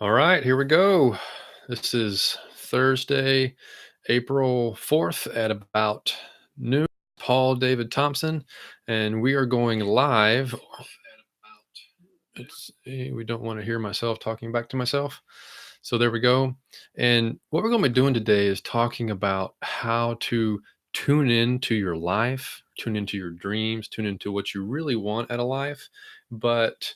All right, here we go. This is Thursday, April 4th at about noon. Paul David Thompson, and we are going live. We don't want to hear myself talking back to myself. So there we go. And what we're going to be doing today is talking about how to tune into your life, tune into your dreams, tune into what you really want out of life, but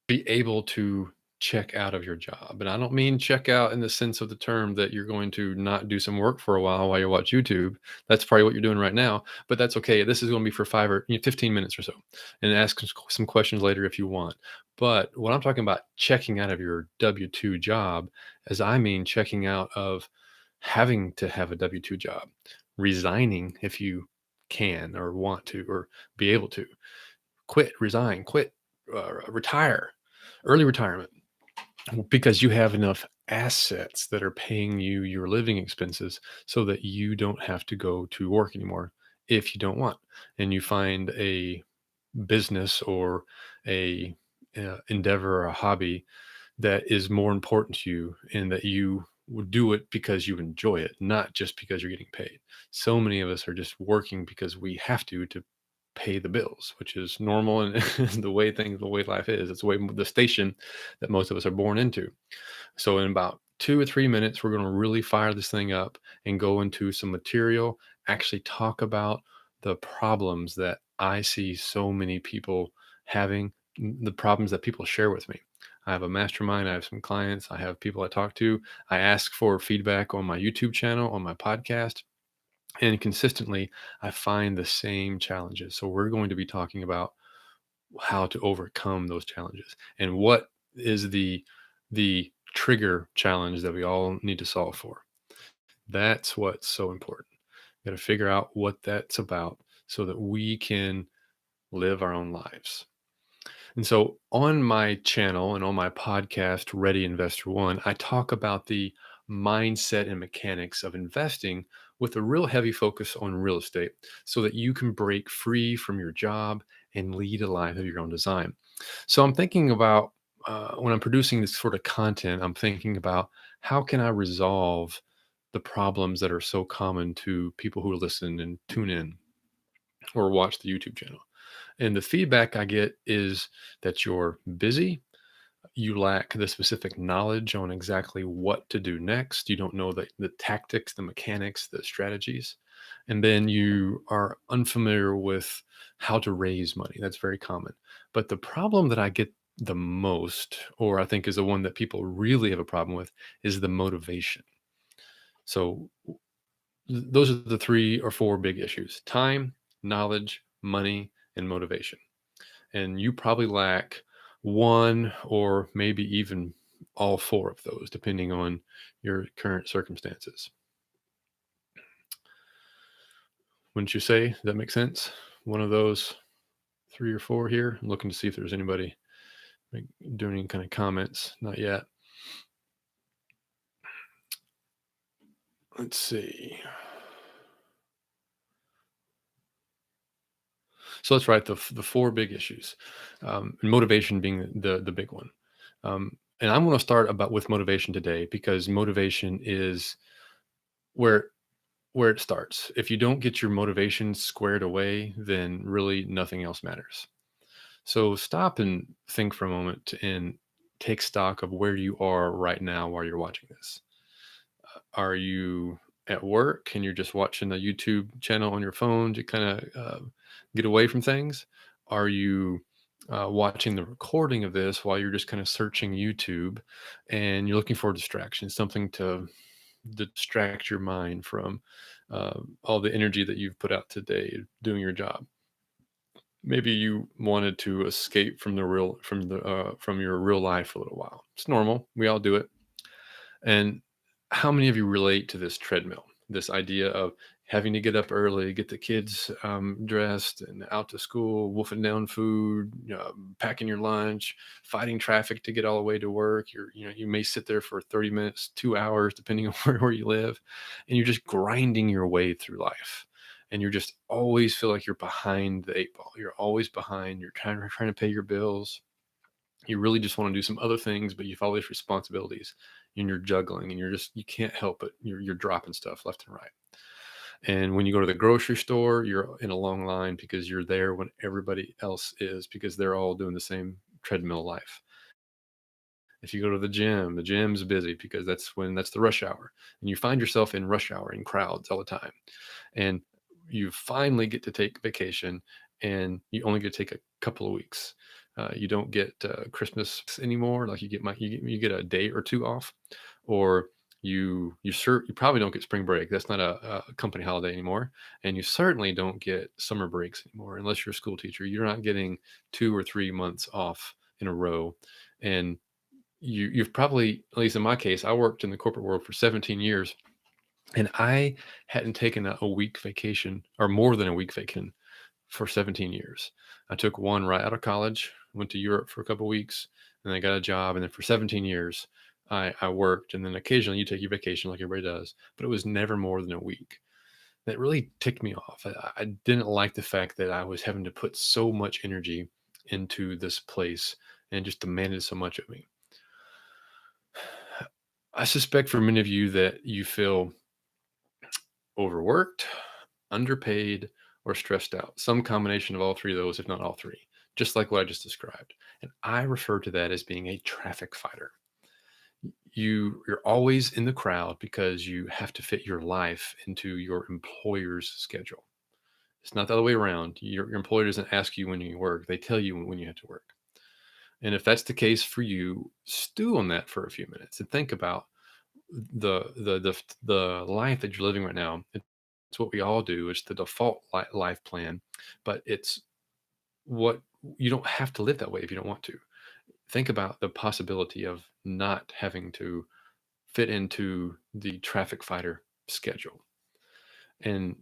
be able to check out of your job. And I don't mean check out in the sense of the term that you're going to not do some work for a while you watch YouTube. That's probably what you're doing right now, but that's okay. This is going to be for 15 minutes or so, and ask some questions later if you want. But what I'm talking about checking out of your W-2 job, as I mean checking out of having to have a W-2 job, resigning if you can or want to or be able to quit, resign, quit, retire, early retirement, because you have enough assets that are paying you your living expenses so that you don't have to go to work anymore if you don't want. And you find a business or a endeavor or a hobby that is more important to you and that you would do it because you enjoy it, not just because you're getting paid. So many of us are just working because we have to pay the bills, which is normal and the way life is. It's the station that most of us are born into. So in about 2 or 3 minutes, we're going to really fire this thing up and go into some material, actually talk about the problems that I see so many people having, the problems that people share with me. I have a mastermind, I have some clients, I have people I talk to. I ask for feedback on my YouTube channel, on my podcast, and consistently I find the same challenges. So we're going to be talking about how to overcome those challenges and what is the trigger challenge that we all need to solve for. That's what's so important. Got to figure out what that's about so that we can live our own lives. And so on my channel and on my podcast, Ready Investor One, I talk about the mindset and mechanics of investing with a real heavy focus on real estate so that you can break free from your job and lead a life of your own design. So I'm thinking about when I'm producing this sort of content, I'm thinking about how can I resolve the problems that are so common to people who listen and tune in or watch the YouTube channel. And the feedback I get is that you're busy, you lack the specific knowledge on exactly what to do next. You don't know the tactics, the mechanics, the strategies. And then you are unfamiliar with how to raise money. That's very common. But the problem that I get the most, or I think is the one that people really have a problem with, is the motivation. So those are the three or four big issues: time, knowledge, money, and motivation. And you probably lack one or maybe even all four of those, depending on your current circumstances. Wouldn't you say? Does that make sense? One of those three or four here. I'm looking to see if there's anybody doing any kind of comments. Not yet. Let's see. So that's right. The four big issues, and motivation being the big one. And I'm going to start about with motivation today because motivation is where where it starts. If you don't get your motivation squared away, then really nothing else matters. So stop and think for a moment and take stock of where you are right now while you're watching this. Are you at work and you're just watching a YouTube channel on your phone to kind of get away from things? Are you watching the recording of this while you're just kind of searching YouTube and you're looking for a distraction, something to distract your mind from all the energy that you've put out today doing your job? Maybe you wanted to escape from from your real life for a little while. It's normal. We all do it. And how many of you relate to this treadmill? This idea of having to get up early, get the kids dressed and out to school, wolfing down food, packing your lunch, fighting traffic to get all the way to work. You may sit there for 30 minutes, 2 hours, depending on where you live, and you're just grinding your way through life. And you're just always feel like you're behind the eight ball. You're always behind. You're trying to pay your bills. You really just want to do some other things, but you've all these responsibilities and you're juggling and you can't help it. You're dropping stuff left and right. And when you go to the grocery store, you're in a long line because you're there when everybody else is, because they're all doing the same treadmill life. If you go to the gym's busy because that's the rush hour. And you find yourself in rush hour in crowds all the time. And you finally get to take vacation, and you only get to take a couple of weeks. You don't get Christmas anymore. Like you get a day or two off, or you probably don't get spring break. That's not a company holiday anymore, and you certainly don't get summer breaks anymore unless you're a school teacher. You're not getting 2 or 3 months off in a row, and you've probably, at least in my case, I worked in the corporate world for 17 years, and I hadn't taken a week vacation or more than a week vacation for 17 years. I took one right out of college, went to Europe for a couple weeks, and I got a job. And then for 17 years, I worked. And then occasionally you take your vacation like everybody does, but it was never more than a week. That really ticked me off. I didn't like the fact that I was having to put so much energy into this place and just demanded so much of me. I suspect for many of you that you feel overworked, underpaid, or stressed out. Some combination of all three of those, if not all three, just like what I just described. And I refer to that as being a traffic fighter. You're always in the crowd because you have to fit your life into your employer's schedule. It's not the other way around. Your employer doesn't ask you when you work, they tell you when you have to work. And if that's the case for you, stew on that for a few minutes and think about the life that you're living right now. It's what we all do. It's the default life plan, but it's what you don't have to live that way if you don't want to. Think about the possibility of not having to fit into the traffic fighter schedule. And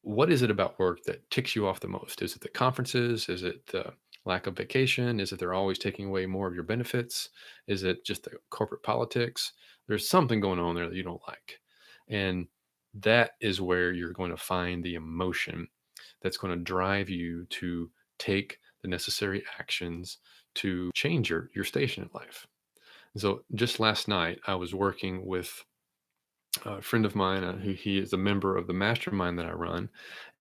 what is it about work that ticks you off the most? Is it the conferences? Is it the lack of vacation? Is it they're always taking away more of your benefits? Is it just the corporate politics? There's something going on there that you don't like. And that is where you're going to find the emotion that's going to drive you to take the necessary actions to change your station in life. So just last night, I was working with a friend of mine who he is a member of the mastermind that I run,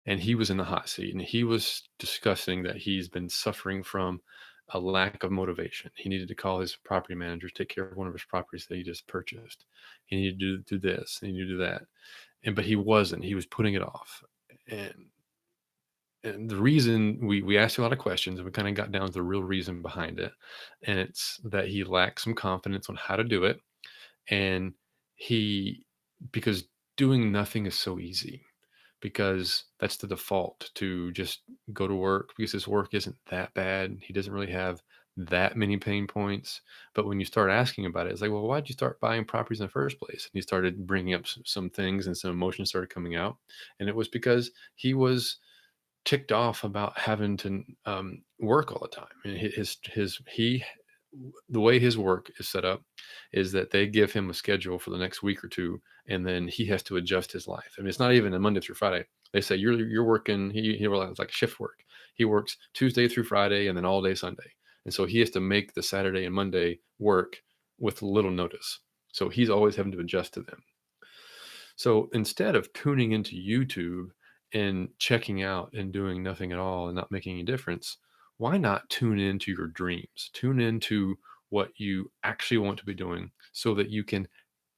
and he was in the hot seat and he was discussing that he's been suffering from a lack of motivation. He needed to call his property manager, take care of one of his properties that he just purchased. He needed to do this, he needed to do that. But he wasn't. He was putting it off. And the reason we asked a lot of questions and we kind of got down to the real reason behind it. And it's that he lacked some confidence on how to do it. And he because doing nothing is so easy, because that's the default, to just go to work because his work isn't that bad. He doesn't really have that many pain points. But when you start asking about it, it's like, well, why'd you start buying properties in the first place? And he started bringing up some things, and some emotions started coming out. And it was because he was ticked off about having to work all the time. And he the way his work is set up is that they give him a schedule for the next week or two, and then he has to adjust his life. I mean, it's not even a Monday through Friday. They say you're working. It's like shift work. He works Tuesday through Friday and then all day Sunday, and so he has to make the Saturday and Monday work with little notice. So he's always having to adjust to them. So instead of tuning into YouTube and checking out and doing nothing at all and not making any difference, why not tune into your dreams? Tune into what you actually want to be doing so that you can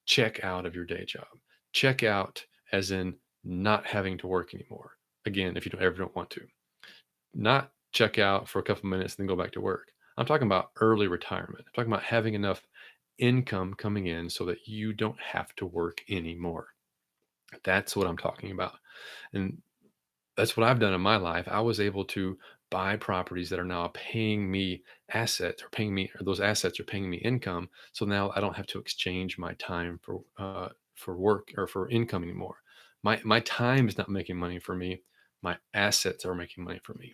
check out of your day job. Check out as in not having to work anymore. Again, if you don't want to. Not check out for a couple minutes and then go back to work. I'm talking about early retirement. I'm talking about having enough income coming in so that you don't have to work anymore. That's what I'm talking about. And that's what I've done in my life. I was able to buy properties that are now paying me assets, or those assets are paying me income. So now I don't have to exchange my time for work or for income anymore. My time is not making money for me. My assets are making money for me.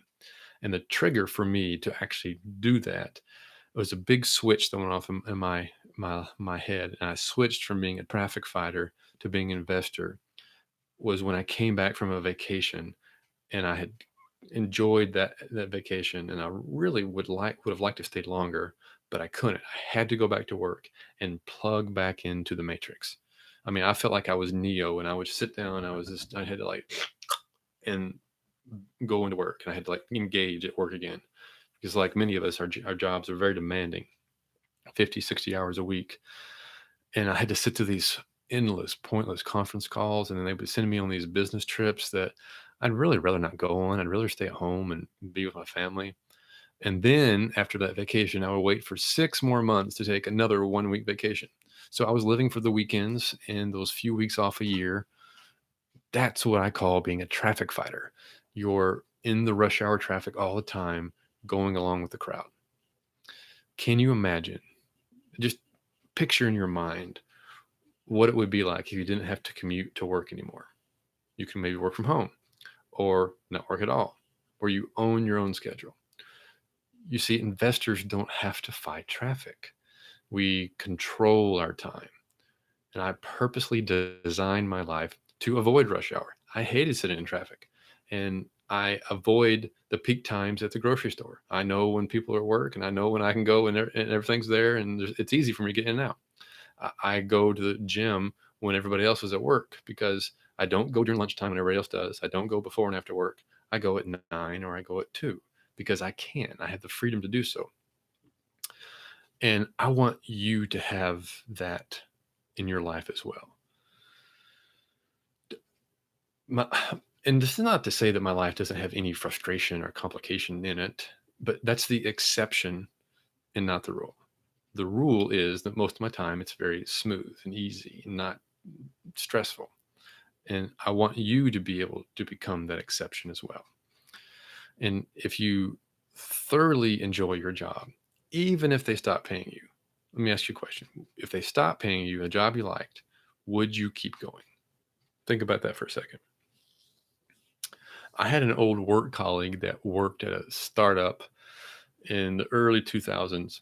And the trigger for me to actually do that was a big switch that went off in my head. And I switched from being a traffic fighter to being an investor, was when I came back from a vacation and I had enjoyed that vacation, and I really would have liked to stay longer, but I couldn't. I had to go back to work and plug back into the matrix. I mean, I felt like I was Neo, and I would sit down. I had to like and go into work, and I had to like engage at work again because, like many of us, our jobs are very demanding, 50, 60 hours a week, and I had to sit through these endless, pointless conference calls, and then they would send me on these business trips that I'd really rather not go on. I'd rather stay at home and be with my family. And then after that vacation, I would wait for 6 more months to take another 1 week vacation. So I was living for the weekends and those few weeks off a year. That's what I call being a traffic fighter. You're in the rush hour traffic all the time, going along with the crowd. Can you imagine? Just picture in your mind what it would be like if you didn't have to commute to work anymore. You can maybe work from home or not work at all, or you own your own schedule. You see, investors don't have to fight traffic. We control our time. And I purposely designed my life to avoid rush hour. I hated sitting in traffic, and I avoid the peak times at the grocery store. I know when people are at work, and I know when I can go, and, and everything's there, and it's easy for me to get in and out. I go to the gym when everybody else is at work because I don't go during lunchtime when everybody else does. I don't go before and after work. I go at 9 or I go at 2 because I can. I have the freedom to do so. And I want you to have that in your life as well. My, and this is not to say that my life doesn't have any frustration or complication in it, but that's the exception and not the rule. The rule is that most of my time it's very smooth and easy and not stressful. And I want you to be able to become that exception as well. And if you thoroughly enjoy your job, even if they stop paying you, let me ask you a question. If they stop paying you a job you liked, would you keep going? Think about that for a second. I had an old work colleague that worked at a startup in the early 2000s,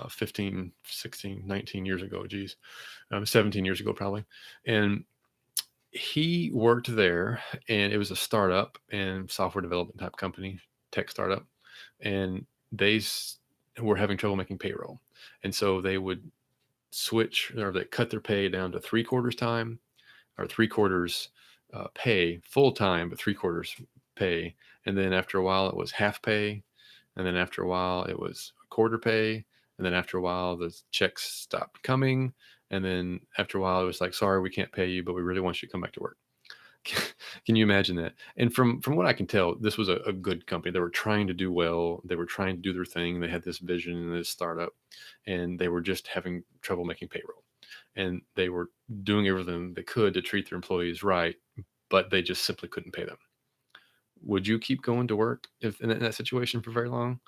15, 16, 19 years ago, geez, 17 years ago probably. And he worked there, and it was a startup and software development type company, tech startup. And were having trouble making payroll. And so they would switch, or they cut their pay down to 3/4 time, or 3/4 pay full time, but 3/4 pay. And then after a while, it was half pay. And then after a while, it was a quarter pay. And then after a while, the checks stopped coming. And then after a while, it was like, sorry, we can't pay you, but we really want you to come back to work. Can you imagine that? And from what I can tell, this was a good company. They were trying to do well. They were trying to do their thing. They had this vision and this startup, and they were just having trouble making payroll. And they were doing everything they could to treat their employees right, but they just simply couldn't pay them. Would you keep going to work if in that situation for very long?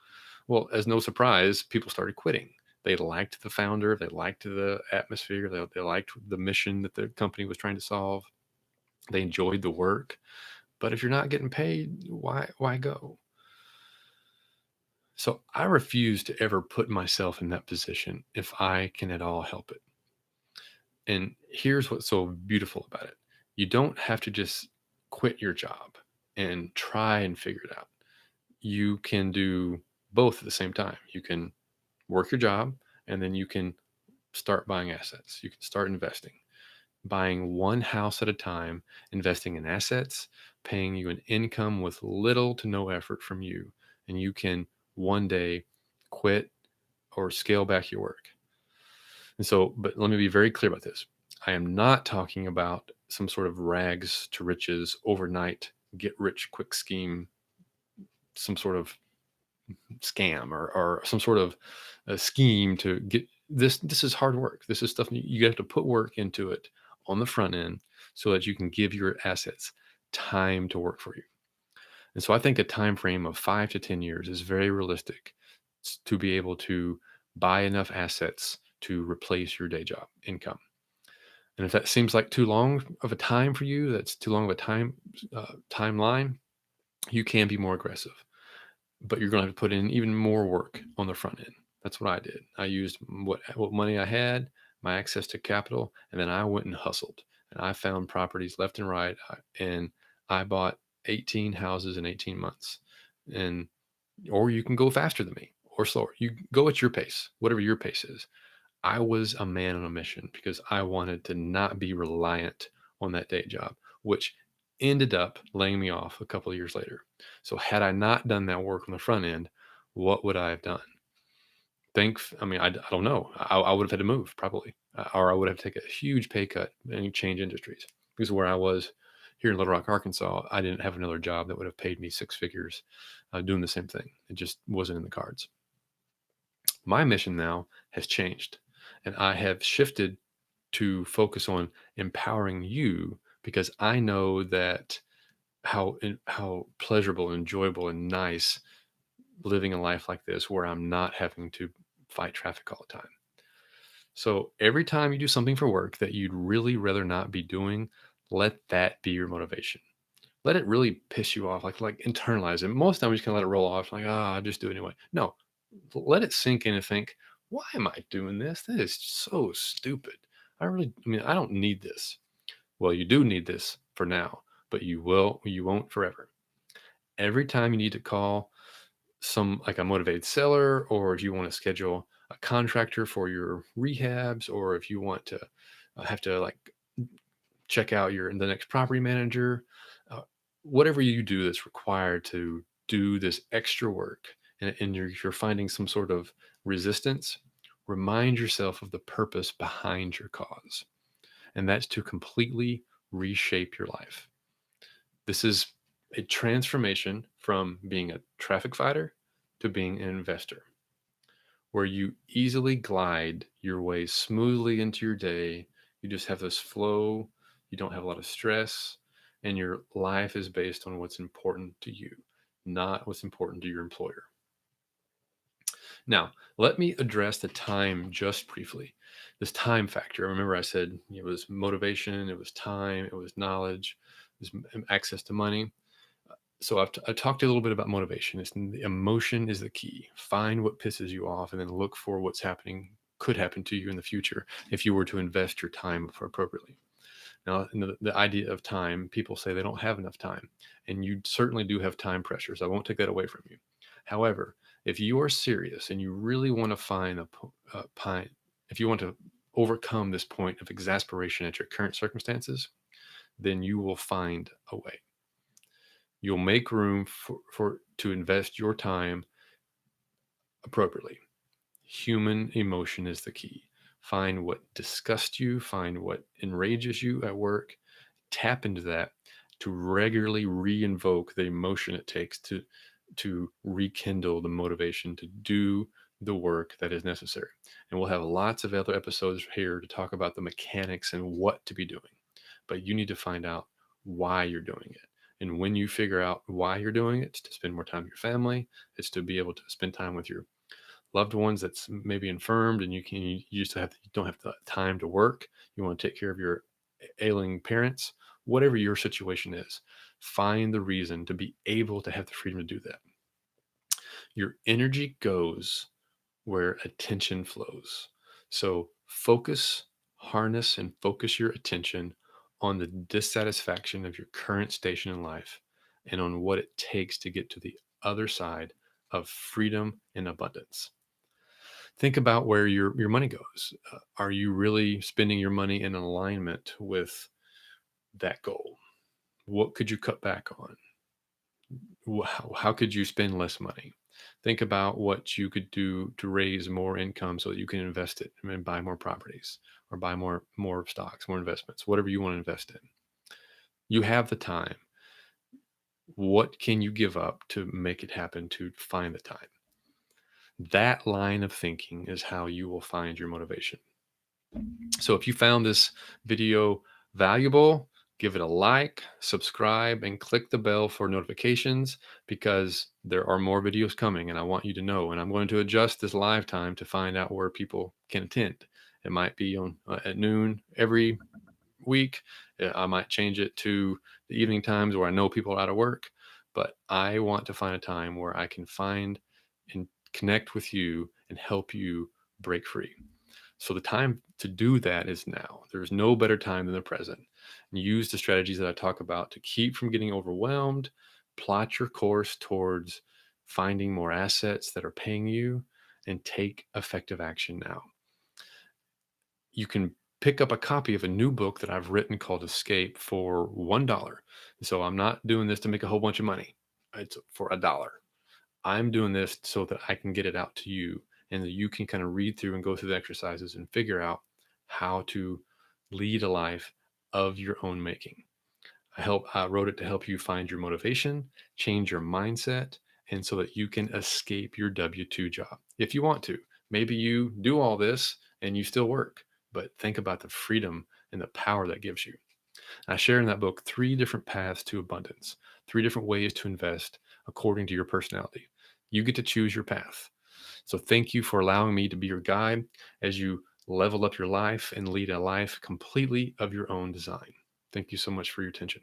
Well, as no surprise, people started quitting. They liked the founder. They liked the atmosphere. They liked the mission that the company was trying to solve. They enjoyed the work. But if you're not getting paid, why go? So I refuse to ever put myself in that position if I can at all help it. And here's what's so beautiful about it. You don't have to just quit your job and try and figure it out. You can do both at the same time. You can work your job, and then you can start buying assets. You can start investing, buying one house at a time, investing in assets, paying you an income with little to no effort from you. And you can one day quit or scale back your work. And so, but let me be very clear about this. I am not talking about some sort of rags to riches overnight, get rich quick scheme, some sort of scam or some sort of a scheme to get this. This is hard work. This is stuff you have to put work into it on the front end so that you can give your assets time to work for you. And so I think a time frame of 5 to 10 years is very realistic to be able to buy enough assets to replace your day job income. And if that seems like too long of a time for you, that's too long of a timeline, you can be more aggressive, but you're going to have to put in even more work on the front end. That's what I did. I used what money I had, my access to capital, and then I went and hustled. And I found properties left and right, and I bought 18 houses in 18 months. And or you can go faster than me, or slower. You go at your pace, whatever your pace is. I was a man on a mission because I wanted to not be reliant on that day job, which ended up laying me off a couple of years later. So had I not done that work on the front end, what would I have done? I mean, I don't know. I would have had to move probably, or I would have taken a huge pay cut and change industries because where I was here in Little Rock, Arkansas, I didn't have another job that would have paid me six figures doing the same thing. It just wasn't in the cards. My mission now has changed, and I have shifted to focus on empowering you because I know that how pleasurable, enjoyable, and nice living a life like this where I'm not having to fight traffic all the time. So every time you do something for work that you'd really rather not be doing, let that be your motivation. Let it really piss you off, like internalize it. Most times you can let it roll off, like, I just do it anyway. No, let it sink in and think, why am I doing this? That is so stupid. I mean, I don't need this. Well, you do need this for now, but you won't forever. Every time you need to call like a motivated seller, or if you want to schedule a contractor for your rehabs, or if you want to have to like check out the next property manager, uh, whatever you do that's required to do this extra work, and you're finding some sort of resistance, remind yourself of the purpose behind your cause, and that's to completely reshape your life. This is a transformation from being a traffic fighter to being an investor, where you easily glide your way smoothly into your day. You just have this flow, you don't have a lot of stress, and your life is based on what's important to you, not what's important to your employer. Now, let me address the time just briefly. This time factor. Remember, I said it was motivation, it was time, it was knowledge, it was access to money. So I've talked a little bit about motivation. The emotion is the key. Find what pisses you off, and then look for what's happening, could happen to you in the future if you were to invest your time appropriately. Now, the idea of time, people say they don't have enough time, and you certainly do have time pressures. I won't take that away from you. However, if you are serious and you really want to find if you want to overcome this point of exasperation at your current circumstances, then you will find a way. You'll make room for to invest your time appropriately. Human emotion is the key. Find what disgusts you, find what enrages you at work, tap into that to regularly re-invoke the emotion it takes to rekindle the motivation to do the work that is necessary. And we'll have lots of other episodes here to talk about the mechanics and what to be doing. But you need to find out why you're doing it. And when you figure out why you're doing it, it's to spend more time with your family, it's to be able to spend time with your loved ones that's maybe infirmed, and you don't have the time to work. You want to take care of your ailing parents, whatever your situation is. Find the reason to be able to have the freedom to do that. Your energy goes where attention flows. So harness and focus your attention on the dissatisfaction of your current station in life and on what it takes to get to the other side of freedom and abundance. Think about where your money goes. Are you really spending your money in alignment with that goal? What could you cut back on? How could you spend less money? Think about what you could do to raise more income so that you can invest it and buy more properties or buy more stocks, more investments, whatever you want to invest in. You have the time. What can you give up to make it happen, to find the time? That line of thinking is how you will find your motivation. So if you found this video valuable, give it a like, subscribe, and click the bell for notifications because there are more videos coming and I want you to know. And I'm going to adjust this live time to find out where people can attend. It might be on at noon every week. I might change it to the evening times where I know people are out of work, but I want to find a time where I can find and connect with you and help you break free. So the time to do that is now. There's no better time than the present. And use the strategies that I talk about to keep from getting overwhelmed. Plot your course towards finding more assets that are paying you, and take effective action now. You can pick up a copy of a new book that I've written called Escape for $1. So I'm not doing this to make a whole bunch of money. It's for $1. I'm doing this so that I can get it out to you and that you can kind of read through and go through the exercises and figure out how to lead a life of your own making. I wrote it to help you find your motivation, change your mindset, and so that you can escape your W-2 job if you want to. Maybe you do all this and you still work, but think about the freedom and the power that gives you. I share in that book three different paths to abundance, three different ways to invest according to your personality. You get to choose your path. So thank you for allowing me to be your guide as you level up your life and lead a life completely of your own design. Thank you so much for your attention.